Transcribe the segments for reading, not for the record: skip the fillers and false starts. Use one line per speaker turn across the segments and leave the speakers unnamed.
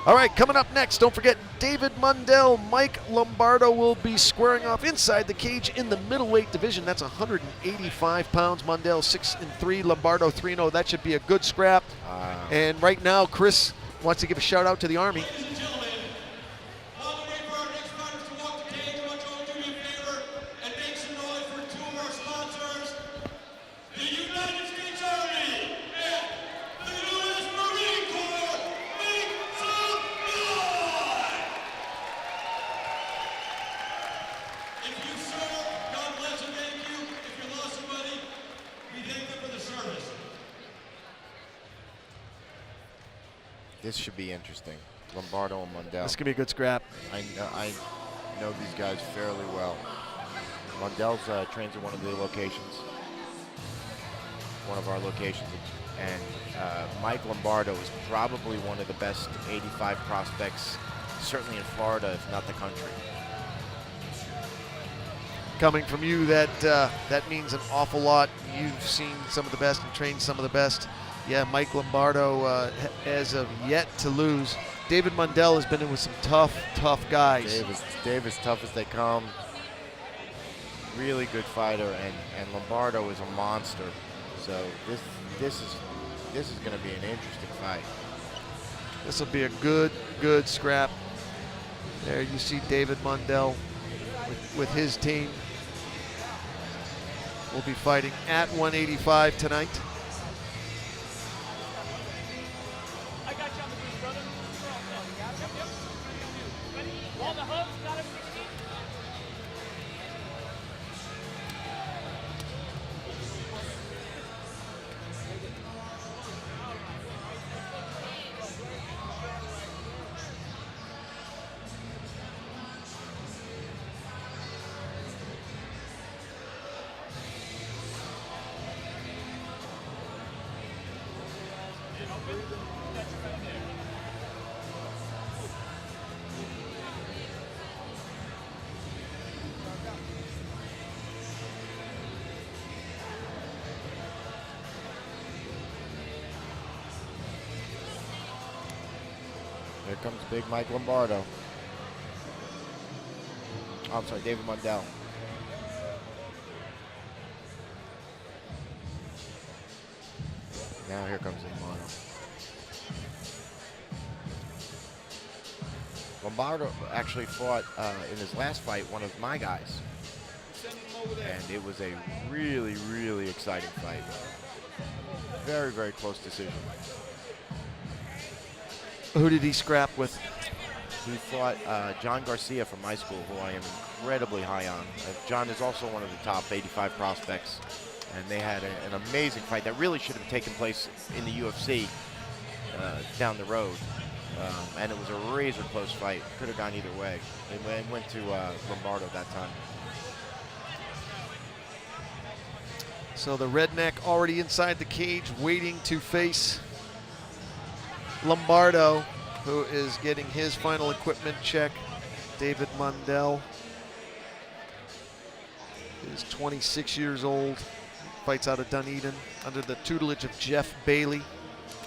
All right, coming up next, don't forget David Mundall, Mike Lombardo will be squaring off inside the cage in the middleweight division. That's 185 pounds. Mundall 6-3, Lombardo 3-0. That should be a good scrap. And right now, Chris wants to give a shout out to the Army.
This should be interesting. Lombardo and Mundall.
This could be a good scrap.
I know these guys fairly well. Mundall's trains at one of the locations, one of our locations, and Mike Lombardo is probably one of the best 85 prospects, certainly in Florida, if not the country.
Coming from you, that means an awful lot. You've seen some of the best and trained some of the best. Yeah, Mike Lombardo, as of yet to lose. David Mundall has been in with some tough guys.
Dave is tough as they come. Really good fighter, and Lombardo is a monster. So this is going to be an interesting fight.
This will be a good scrap. There you see David Mundall with his team. Will be fighting at 185 tonight.
Here comes big Mike Lombardo. Oh, I'm sorry, David Mundall. Now here comes Lombardo. Lombardo actually fought in his last fight one of my guys. And it was a really exciting fight. Very close decision.
Who did he scrap with?
He fought John Garcia from my school, who I am incredibly high on. John is also one of the top 85 prospects, and they had an amazing fight that really should have taken place in the UFC down the road. And it was a razor close fight. Could have gone either way. It went to Lombardo that time.
So the redneck already inside the cage, waiting to face Lombardo, who is getting his final equipment check. David Mundall is 26 years old, fights out of Dunedin under the tutelage of Jeff Bailey.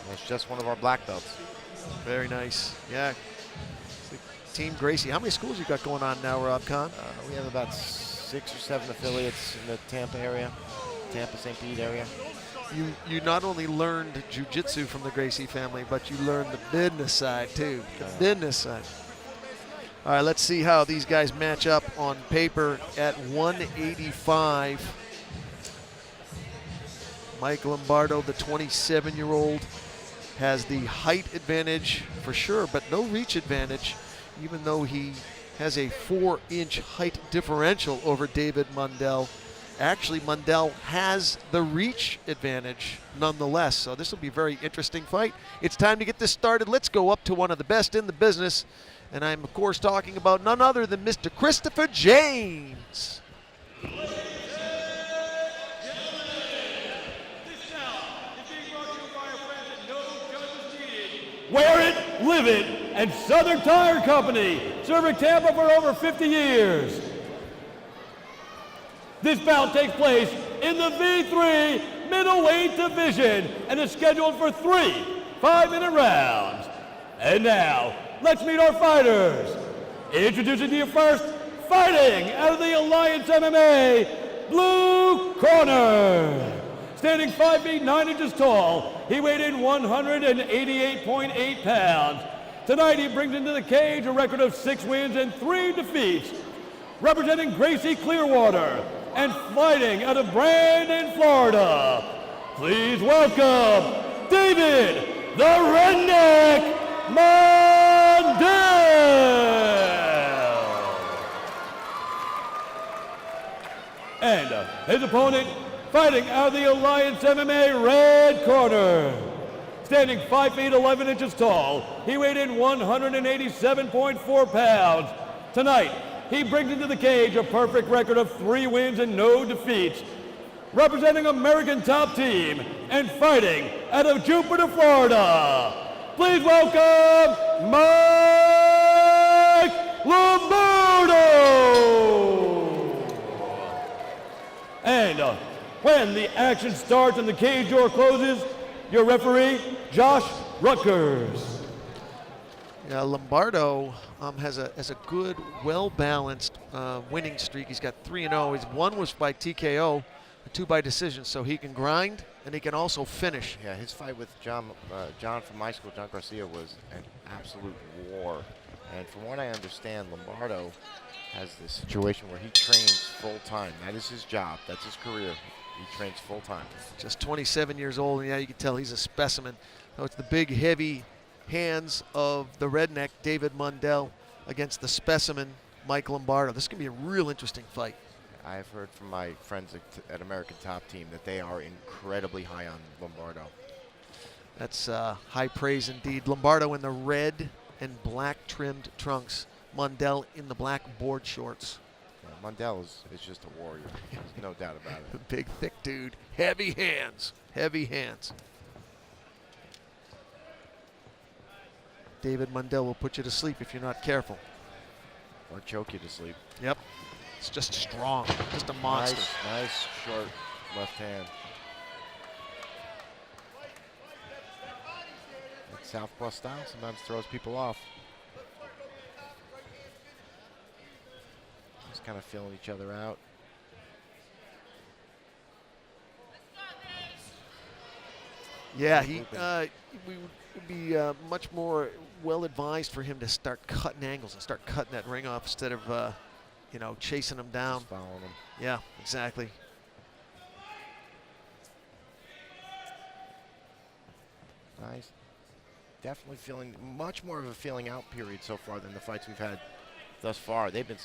That's just one of our black belts.
Very nice. Yeah. Team Gracie. How many schools you got going on now, Rob Kahn?
We have about 6 or 7 affiliates in the Tampa area, Tampa, St. Pete area.
You not only learned jiu-jitsu from the Gracie family, but you learned the business side too. The business side. All right, let's see how these guys match up on paper at 185. Mike Lombardo, the 27-year-old, has the height advantage for sure, but no reach advantage, even though he has a 4-inch height differential over David Mundall. Actually, Mundall has the reach advantage nonetheless, so this will be a very interesting fight. It's time to get this started. Let's go up to one of the best in the business, and I'm, of course, talking about none other than Mr. Christopher James.
Wear it, live it, and Southern Tire Company, serving Tampa for over 50 years. This bout takes place in the V3 middleweight division and is scheduled for 3 5-minute rounds. And now, let's meet our fighters. Introducing to you first, fighting out of the Alliance MMA, blue corner. Standing 5 feet 9 inches tall, he weighed in 188.8 pounds. Tonight he brings into the cage a record of 6 wins and 3 defeats. Representing Gracie Clearwater and fighting out of Brandon, Florida, please welcome David the Redneck Mundall. And his opponent, fighting out of the Alliance MMA red corner. Standing 5 feet 11 inches tall, he weighed in 187.4 pounds. Tonight, he brings into the cage a perfect record of 3 wins and no defeats. Representing American Top Team and fighting out of Jupiter, Florida, please welcome Mike Lombardo. And when the action starts and the cage door closes, your referee, Josh Rutgers.
Yeah, Lombardo has a good, well-balanced winning streak. He's got 3-0. His 1 was by TKO, 2 by decision, so he can grind and he can also finish.
Yeah, his fight with John from my school, John Garcia, was an absolute war. And from what I understand, Lombardo has this situation where he trains full-time. That is his job. That's his career. He trains full-time.
Just 27 years old, and yeah, you can tell he's a specimen. So it's the big, heavy hands of the redneck, David Mundall, against the specimen, Mike Lombardo. This is going to be a real interesting fight.
I've heard from my friends at American Top Team that they are incredibly high on Lombardo.
That's high praise indeed. Lombardo in the red and black trimmed trunks. Mundall in the black board shorts.
Yeah, Mundall is just a warrior. There's no doubt about it.
Big, thick dude. Heavy hands. Heavy hands. David Mundall will put you to sleep if you're not careful.
Or choke you to sleep.
Yep. It's just strong. Just a monster.
Nice short left hand. That southpaw style sometimes throws people off. Just kind of feeling each other out.
Yeah, we would be much more well advised for him to start cutting angles and start cutting that ring off instead of, chasing him down.
Just following him.
Yeah, exactly.
Nice. Definitely feeling much more of a feeling out period so far than the fights we've had thus far. They've been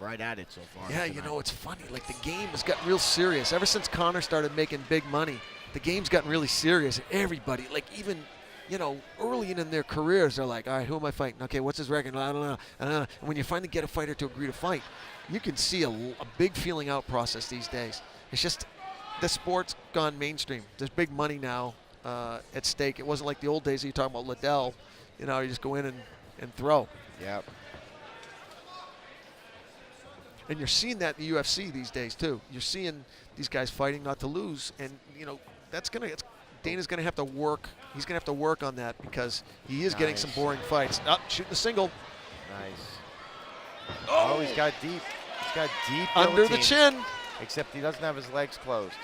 right at it so far.
Yeah,
tonight.
it's funny. Like, the game has gotten real serious. Ever since Conor started making big money, the game's gotten really serious. Everybody, like, even, early in their careers, they're like, all right, who am I fighting? Okay, what's his record? I don't know. And when you finally get a fighter to agree to fight, you can see a big feeling out process these days. It's just the sport's gone mainstream. There's big money now at stake. It wasn't like the old days that you talking about Liddell. You just go in and throw.
Yep.
And you're seeing that in the UFC these days too. You're seeing these guys fighting not to lose, and Dana's gonna have to work. He's gonna have to work on that because he is getting some boring fights. Shooting a single.
Nice. Oh, he's got deep. He's got deep
under the
guillotine,
chin.
Except he doesn't have his legs closed.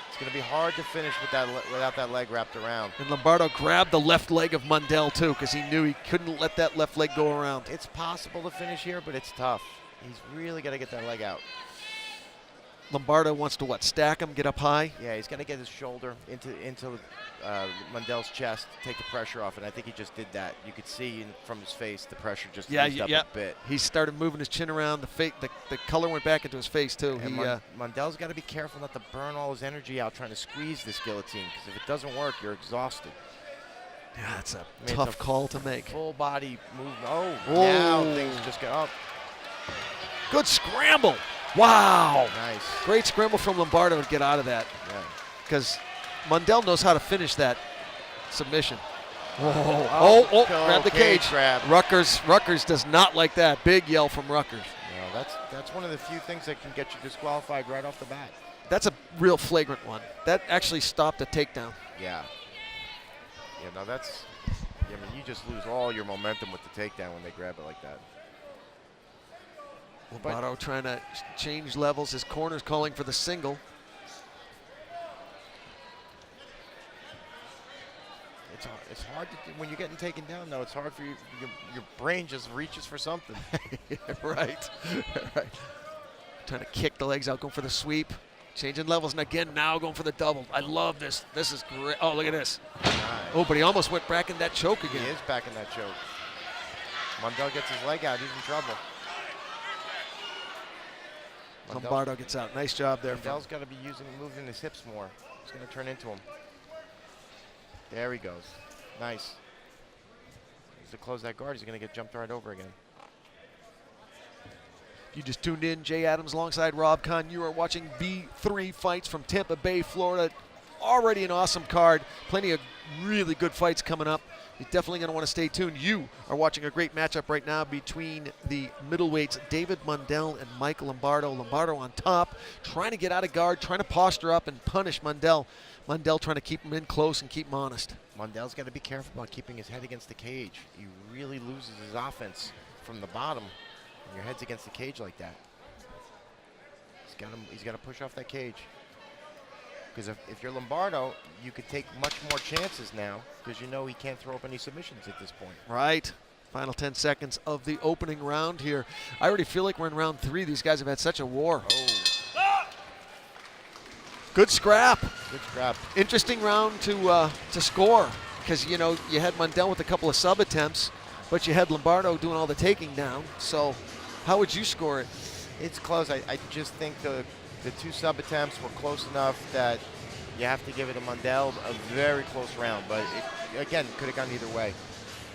It's gonna be hard to finish without that leg wrapped around.
And Lombardo grabbed the left leg of Mundall too because he knew he couldn't let that left leg go around.
It's possible to finish here, but it's tough. He's really got to get that leg out.
Lombardo wants to stack him, get up high?
Yeah, he's got to get his shoulder into Mundell's chest, take the pressure off, and I think he just did that. You could see from his face the pressure just eased up a bit.
He started moving his chin around. The color went back into his face too.
And Mundell's got to be careful not to burn all his energy out trying to squeeze this guillotine, because if it doesn't work, you're exhausted.
Yeah, it's a tough call to make.
Full body movement. Oh, now things just go up.
Good scramble. Wow.
Nice.
Great scramble from Lombardo to get out of that.
Yeah.
Because Mundall knows how to finish that submission.
Whoa.
Grab the cage.
Grab.
Rutgers does not like that. Big yell from Rutgers.
No, that's one of the few things that can get you disqualified right off the bat.
That's a real flagrant one. That actually stopped a takedown.
Yeah. Yeah, no, that's I mean, you just lose all your momentum with the takedown when they grab it like that.
Lombardo trying to change levels. His corner's calling for the single.
It's hard to do. When you're getting taken down, though. It's hard for you. Your brain just reaches for something.
Yeah, right. Right. Trying to kick the legs out, going for the sweep. Changing levels, and again, now going for the double. I love this. This is great. Oh, look at this.
Nice.
Oh, but he almost went back in that choke again.
He is back in that choke. Mundall gets his leg out. He's in trouble.
Lombardo gets out. Nice job there.
Mundell's got to be moving his hips more. It's going to turn into him. There he goes. Nice. To close that guard, he's going to get jumped right over again.
If you just tuned in, Jay Adams alongside Rob Kahn. You are watching V3 Fights from Tampa Bay, Florida. Already an awesome card. Plenty of really good fights coming up. You're definitely going to want to stay tuned. You are watching a great matchup right now between the middleweights, David Mundall and Michael Lombardo. Lombardo on top, trying to get out of guard, trying to posture up and punish Mundall. Mundall trying to keep him in close and keep him honest.
Mundell's got to be careful about keeping his head against the cage. He really loses his offense from the bottom when your head's against the cage like that. He's got to push off that cage. Because if you're Lombardo, you could take much more chances now because you know he can't throw up any submissions at this point.
Right. Final 10 seconds of the opening round here. I already feel like we're in round 3. These guys have had such a war.
Oh.
Good scrap.
Good scrap.
Interesting round to score because, you know, you had Mundall with a couple of sub attempts, but you had Lombardo doing all the taking down. So how would you score it?
It's close. I just think the 2 sub attempts were close enough that you have to give it to Mundall. A very close round, but it, again, could have gone either way.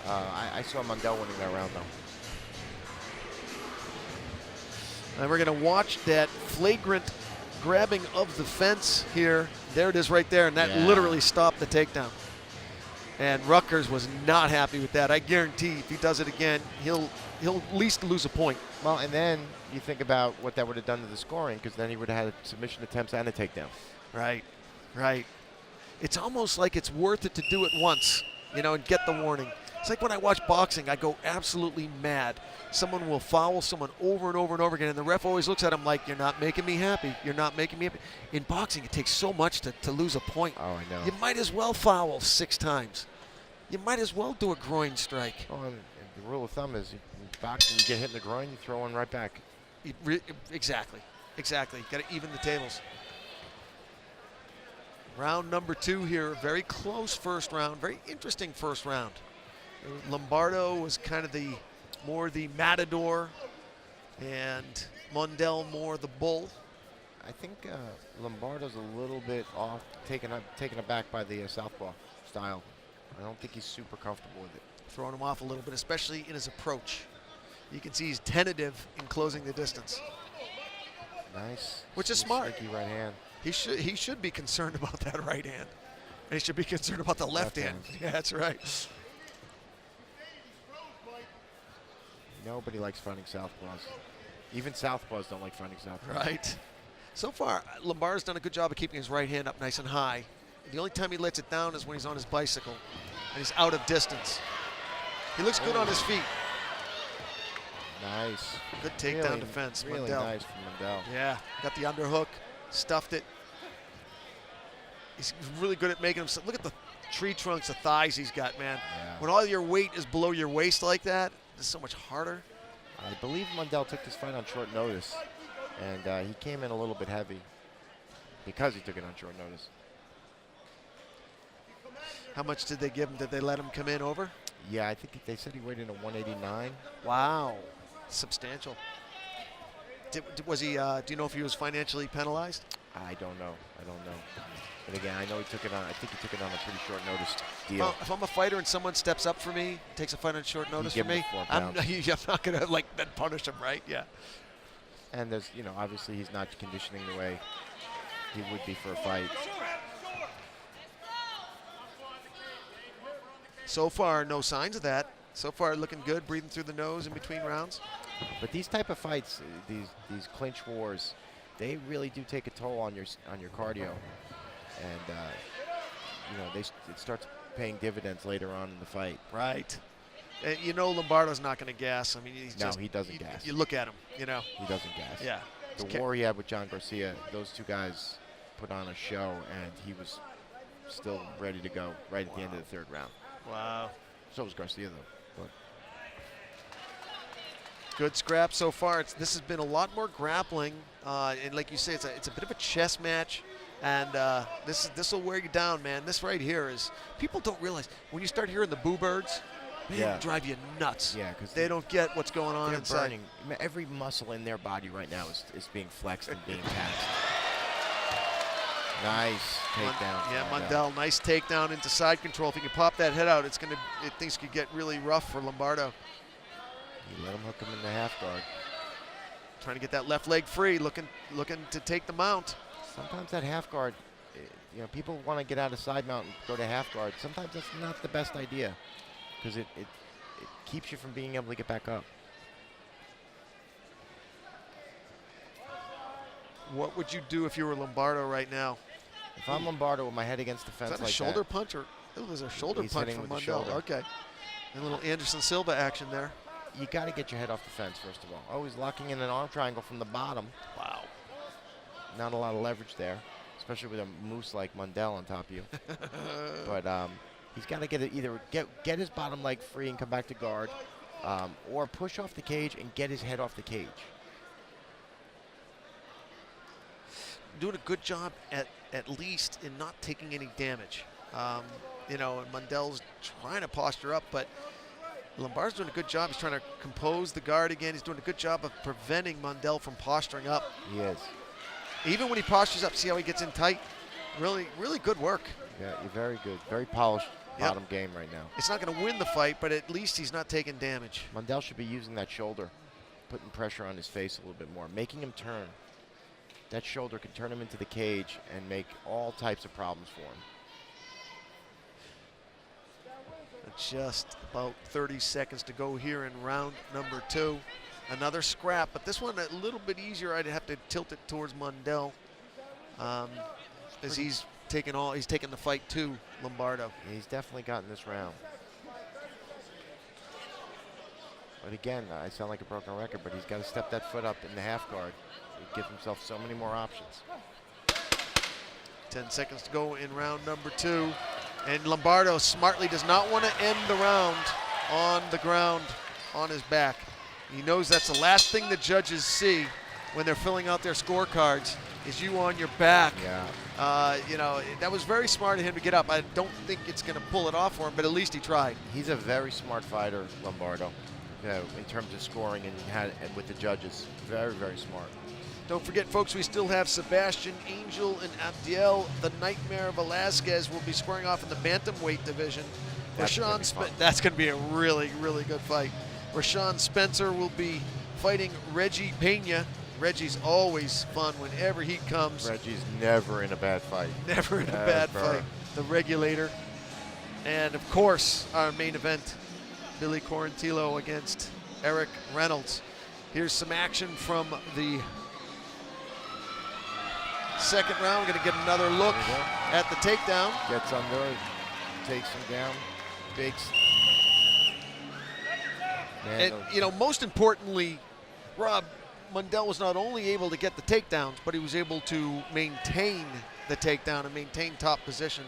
I saw Mundall winning that round, though.
And we're going to watch that flagrant grabbing of the fence here. There it is right there, and that literally stopped the takedown. And Rutgers was not happy with that. I guarantee if he does it again, he'll at least lose a point.
Well, and then you think about what that would have done to the scoring, because then he would have had submission attempts and a takedown.
Right, right. It's almost like it's worth it to do it once, you know, and get the warning. It's like when I watch boxing, I go absolutely mad. Someone will foul someone over and over and over again, and the ref always looks at him like, you're not making me happy. You're not making me happy. In boxing, it takes so much to lose a point.
Oh, I know.
You might as well foul 6 times. You might as well do a groin strike.
Oh, and the rule of thumb is in boxing, you get hit in the groin, you throw one right back.
Exactly. Exactly. You got to even the tables. Round number 2 here. Very close first round. Very interesting first round. Lombardo was kind of the matador, and Mundall more the bull.
I think Lombardo's a little bit off, taken aback by the southpaw style. I don't think he's super comfortable with it.
Throwing him off a little bit, especially in his approach. You can see he's tentative in closing the distance.
Nice.
Which is smart.
Sneaky right hand.
He should be concerned about that right hand. And he should be concerned about the left hand. Yeah, that's right.
Nobody likes fighting southpaws. Even southpaws don't like fighting southpaws.
Right. So far, Lombardo's done a good job of keeping his right hand up nice and high. The only time he lets it down is when he's on his bicycle and he's out of distance. He looks good on his feet.
Nice.
Good takedown defense,
really
Mundall.
Nice from Mundall.
Yeah, got the underhook, stuffed it. He's really good at making him. Look at the tree trunks of thighs he's got, man.
Yeah.
When all your weight is below your waist like that, it's so much harder.
I believe Mundall took this fight on short notice, and he came in a little bit heavy because he took it on short notice.
How much did they give him? Did they let him come in over?
Yeah, I think they said he weighed in at 189.
Wow, substantial. Was he? Do you know if he was financially penalized?
I don't know. But again, I know he took it on. I think he took it on a pretty short notice deal.
Well, if I'm a fighter and someone steps up for me, takes a fight on short notice for me, I'm not gonna then punish him, right? Yeah.
And there's, obviously he's not conditioning the way he would be for a fight.
So far, no signs of that. So far, looking good, breathing through the nose in between rounds.
But these type of fights, these clinch wars, they really do take a toll on your cardio, and it starts paying dividends later on in the fight.
Right. You know Lombardo's not going to gas. I mean,
He doesn't gas.
You look at him, you know.
He doesn't gas.
Yeah.
The war he had with John Garcia, those two guys put on a show, and he was still ready to go right at the end of the third round.
Wow.
So was Garcia, though. But
good scrap so far. This has been a lot more grappling, and like you say, it's a bit of a chess match, and this will wear you down, man. This right here is, people don't realize when you start hearing the boo birds, man,
Yeah.
it'll drive you nuts.
yeah, because
They don't get what's going on
they're
inside.
burning. Every muscle in their body right now is being flexed and being taxed. Nice takedown.
Yeah, Mundall, nice takedown into side control. If he can pop that head out, things could get really rough for Lombardo.
You let him hook him in the half guard.
Trying to get that left leg free, looking to take the mount.
Sometimes that half guard, people want to get out of side mount and go to half guard. Sometimes that's not the best idea because it keeps you from being able to get back up.
What would you do if you were Lombardo right now?
If I'm Lombardo with my head against the fence
Is that
like
a shoulder punch or there's a shoulder
He's
punch
hitting
from
with the
Mundall?
shoulder.
Okay. A little Anderson Silva action there.
you got to get your head off the fence, first of all. Always locking in an arm triangle from the bottom.
Wow.
Not a lot of leverage there, especially with a moose like Mundall on top of you. But he's got to get it, either get his bottom leg free and come back to guard, or push off the cage and get his head off the cage.
Doing a good job at least in not taking any damage. You know, and Mundell's trying to posture up, but Lombardo's doing a good job. He's trying to compose the guard again. He's doing a good job of preventing Mundall from posturing up.
He is.
Even when he postures up, see how he gets in tight? Really, really good work.
Yeah, you're very good. Very polished bottom game right now.
It's not going to win the fight, but at least he's not taking damage.
Mundall should be using that shoulder, putting pressure on his face a little bit more, making him turn. That shoulder can turn him into the cage and make all types of problems for him.
Just about 30 seconds to go here in round number 2. Another scrap, but this one a little bit easier. I'd have to tilt it towards Mundall, as he's taking the fight to Lombardo.
Yeah, he's definitely gotten this round. But again, I sound like a broken record, but he's got to step that foot up in the half guard. He gives himself so many more options.
10 seconds to go in round number 2. And Lombardo smartly does not want to end the round on the ground on his back. He knows that's the last thing the judges see when they're filling out their scorecards is you on your back.
Yeah.
You know, that was very smart of him to get up. I don't think it's going to pull it off for him, but at least he tried.
He's a very smart fighter, Lombardo, in terms of scoring and with the judges. Very, very smart.
Don't forget, folks, we still have Sebastian Angel and Abdiel, the Nightmare Velasquez, will be squaring off in the bantamweight division.
That's
That's going to be a really, really good fight. Rashawn Spencer will be fighting Reggie Pena. Reggie's always fun whenever he comes.
Reggie's never in a bad fight.
Never in a bad fight. The regulator. And, of course, our main event, Billy Quarantillo against Eric Reynolds. Here's some action from the second round. We're going to get another look at the takedown.
Gets under it, takes him down, bakes.
And, you know, most importantly, Rob, Mundall was not only able to get the takedowns, but he was able to maintain the takedown and maintain top position.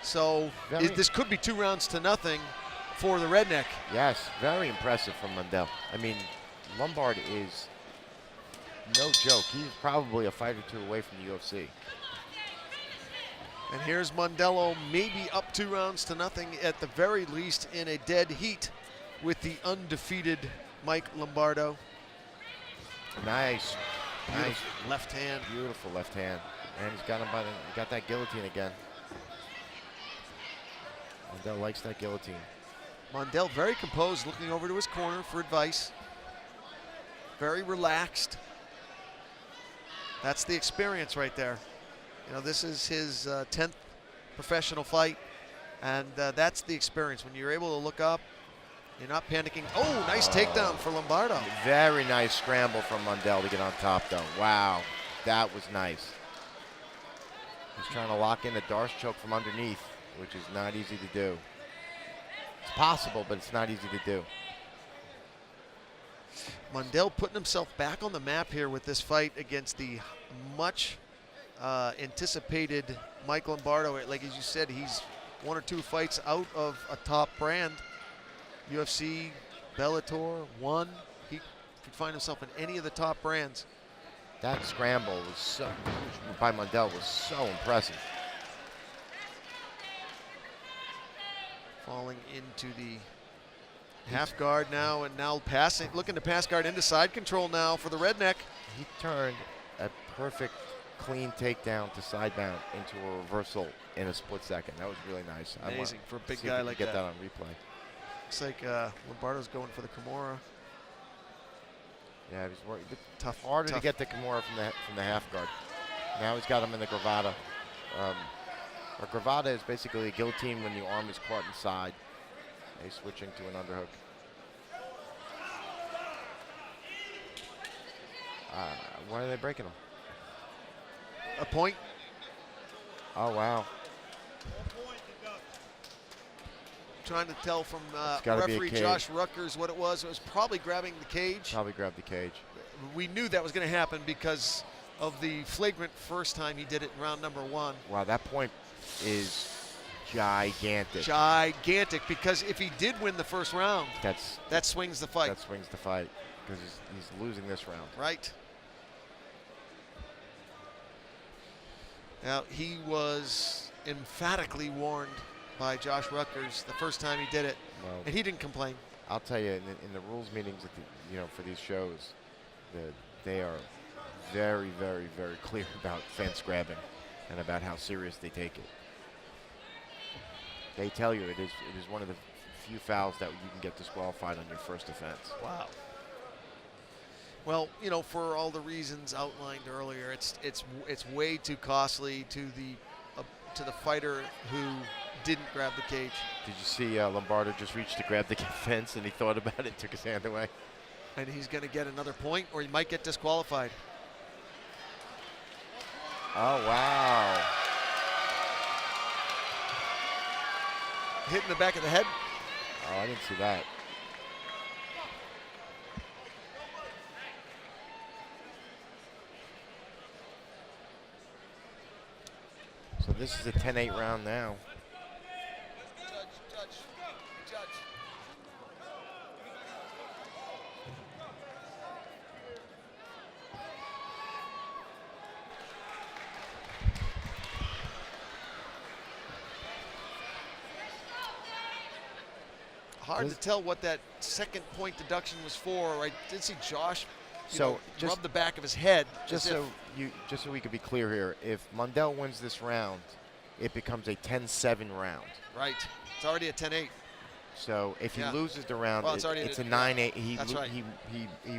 So this could be 2 rounds to nothing for the Redneck.
Yes, very impressive from Mundall. I mean, Lombard is no joke. He's probably a fight or 2 away from the UFC.
And here's Mondello, maybe up 2 rounds to nothing at the very least in a dead heat with the undefeated Mike Lombardo.
Nice. Nice.
Left hand.
Beautiful left hand. And he's got him got that guillotine again. Mundall likes that guillotine.
Mundell very composed, looking over to his corner for advice. Very relaxed. That's the experience right there. You know, this is his 10th professional fight, and that's the experience. When you're able to look up, you're not panicking. Oh, nice takedown for Lombardo.
Very nice scramble from Mundall to get on top, though. Wow, that was nice. He's trying to lock in a Darce choke from underneath. which is not easy to do. It's possible, but it's not easy to do.
Mundall putting himself back on the map here with this fight against the much anticipated Mike Lombardo. Like as you said, he's 1 or 2 fights out of a top brand. UFC, Bellator, 1. He could find himself in any of the top brands.
That scramble was by Mundall was so impressive.
Falling into the half guard now, and now passing, looking to pass guard into side control now for the redneck.
He turned a perfect clean takedown to side mount into a reversal in a split second. That was really nice.
Amazing for a big guy like that.
Get that on replay.
Looks like Lombardo's going for the Kimura.
Yeah, he's working.
Tough.
Harder to get the Kimura from the half guard. Now he's got him in the Gravata. A Gravata is basically a guillotine when the arm is caught inside. He's switching to an underhook. Why are they breaking him?
A point.
Oh, wow.
Trying to tell from
gotta
referee Josh Ruckers what it was. It was probably grabbing the cage.
Probably grabbed the cage.
We knew that was going to happen because of the flagrant first time he did it in round number 1.
Wow, that point is gigantic.
Gigantic, because if he did win the first round, that swings the fight.
That swings the fight, because he's losing this round.
Right. Now, he was emphatically warned by Josh Ruckers the first time he did it, and he didn't complain.
I'll tell you, in the rules meetings, for these shows, they are very, very, very clear about fence grabbing and about how serious they take it. They tell you it is one of the few fouls that you can get disqualified on your first offense.
Wow. Well, for all the reasons outlined earlier, it's way too costly to the fighter who didn't grab the cage.
Did you see Lombardo just reached to grab the fence and he thought about it and took his hand away?
And he's going to get another point, or he might get disqualified.
Oh, wow.
Hit in the back of the head.
Oh, I didn't see that. So this is a 10-8 round now.
Judge. Hard to tell what that second point deduction was for. I did see Josh rub the back of his head.
Just so we could be clear here, if Mundall wins this round, it becomes a 10-7 round.
Right. It's already a 10-8.
So if he loses the round,
well, it's
a 9-8. He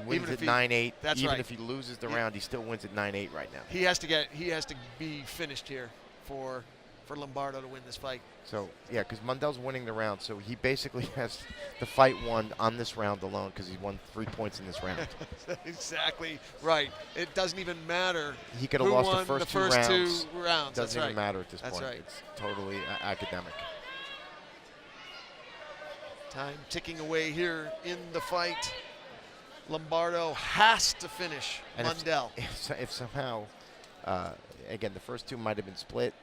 wins at 9-8. Even if he loses the round, he still wins at 9-8 right now.
He has to be finished here for Lombardo to win this fight.
So yeah, because Mundell's winning the round, so he basically has the fight won on this round alone because he won 3 points in this round.
Exactly right. It doesn't even matter.
He could have lost the first two
rounds.
Doesn't even matter at this point.
That's right.
It's totally academic.
Time ticking away here in the fight. Lombardo has to finish Mundall.
If somehow, again, the first two might have been split,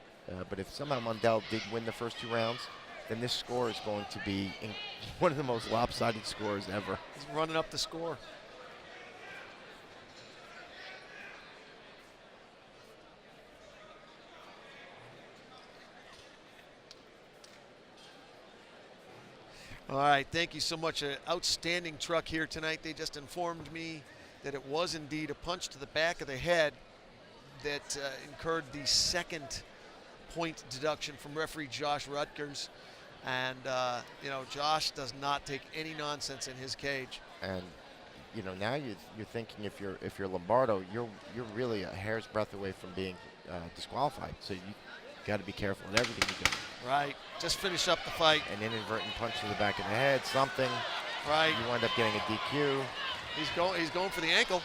but if somehow Mundall did win the first 2 rounds, then this score is going to be one of the most lopsided scores ever.
He's running up the score. All right, thank you so much. An outstanding truck here tonight. They just informed me that it was indeed a punch to the back of the head that incurred the second point deduction from referee Josh Ruckers. And, Josh does not take any nonsense in his cage.
And, now you're thinking if you're Lombardo, you're really a hair's breadth away from being disqualified. So you got to be careful in everything you do.
Right. Just finish up the fight.
An inadvertent punch to the back of the head, something.
Right.
You wind up getting a DQ.
He's going for the ankle.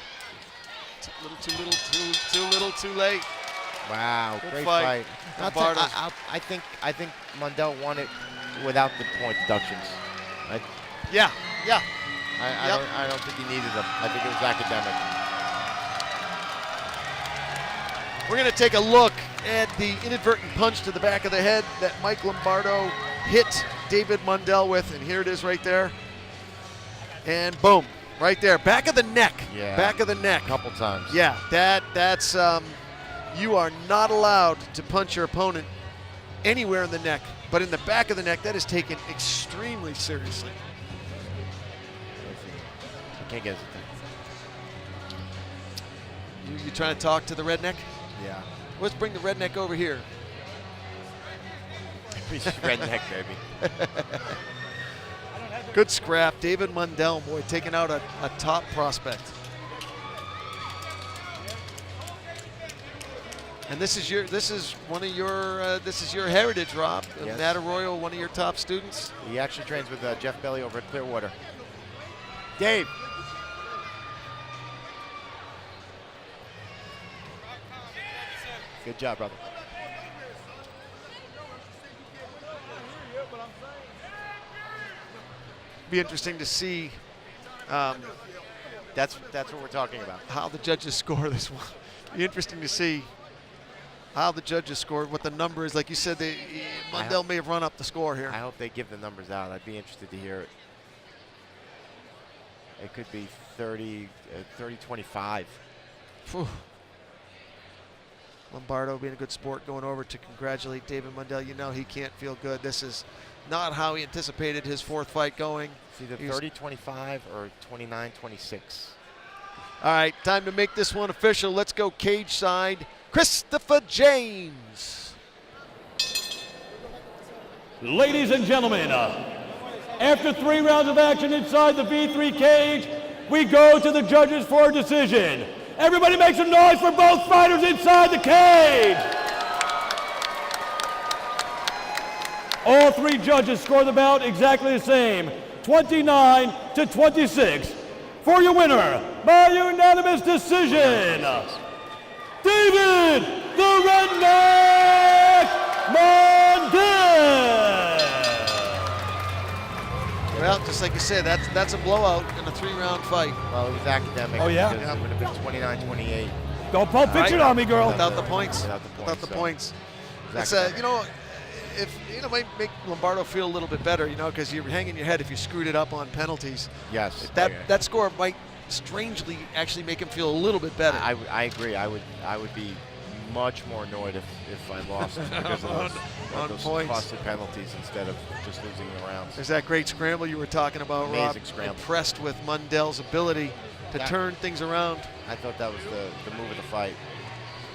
Too little, too late.
Wow,
Good
great
fight.
fight.
Lombardo's-
I think Mundall won it without the point deductions.
Yeah.
I don't think he needed them. I think it was academic.
We're going to take a look at the inadvertent punch to the back of the head that Mike Lombardo hit David Mundall with, and here it is right there. And boom, right there, back of the neck.
Yeah.
Back of the neck.
A couple times.
Yeah, that's you are not allowed to punch your opponent anywhere in the neck, but in the back of the neck, that is taken extremely seriously.
I can't get it.
You trying to talk to the redneck?
Yeah.
Let's bring the redneck over here.
Redneck, baby.
Good scrap. David Mundall, boy, taking out a top prospect. And this is your heritage, Rob.
Yes.
Matt Arroyo, one of your top students.
He actually trains with Jeff Belly over at Clearwater. Dave. Good job, brother.
Be interesting to see
That's what we're talking about.
how the judges score this one. Be interesting to see how the judges scored, what the number is. Like you said, Mundall may have run up the score here.
I hope they give the numbers out. I'd be interested to hear it. It could be 30-25.
Phew. Lombardo being a good sport, going over to congratulate David Mundall. You know he can't feel good. This is not how he anticipated his fourth fight going.
It's either 30-25 or 29-26.
All right, time to make this one official. Let's go cage side. Christopher James.
Ladies and gentlemen, after 3 rounds of action inside the V3 cage, we go to the judges for a decision. Everybody make some noise for both fighters inside the cage. All 3 judges score the bout exactly the same, 29-26. For your winner, by unanimous decision, David the Redneck Mundall.
Well, just like you said, that's a blowout in a 3-round fight.
Well, it was academic.
Oh, yeah?
Because it would have been 29-28.
Don't pulp fiction on me, girl.
Without the points.
Without the points,
Without the
so
points.
it's
It's
academic.
if might make Lombardo feel a little bit better, because you're hanging your head if you screwed it up on penalties.
Yes.
That score might strangely actually make him feel a little bit better.
I agree. I would be much more annoyed if I lost because of those
points.
costly penalties instead of just losing the rounds.
There's that great scramble you were talking about, Rob.
Amazing scramble.
Impressed with Mundell's ability to turn things around.
I thought that was the move of the fight.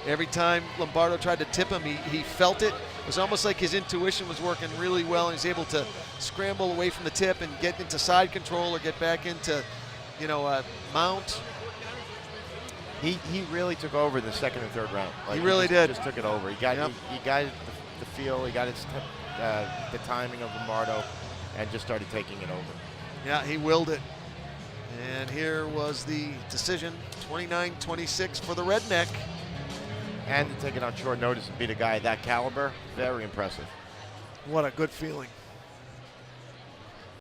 Every time Lombardo tried to tip him, he felt it. It was almost like his intuition was working really well, and he was able to scramble away from the tip and get into side control or get back into, mount.
He really took over in the second and third round.
He really did.
Just took it over. He got he got the feel. He got the timing of Lombardo, and just started taking it over.
Yeah, he willed it. And here was the decision, 29-26 for the Redneck.
And to take it on short notice and beat a guy of that caliber, very impressive.
What a good feeling.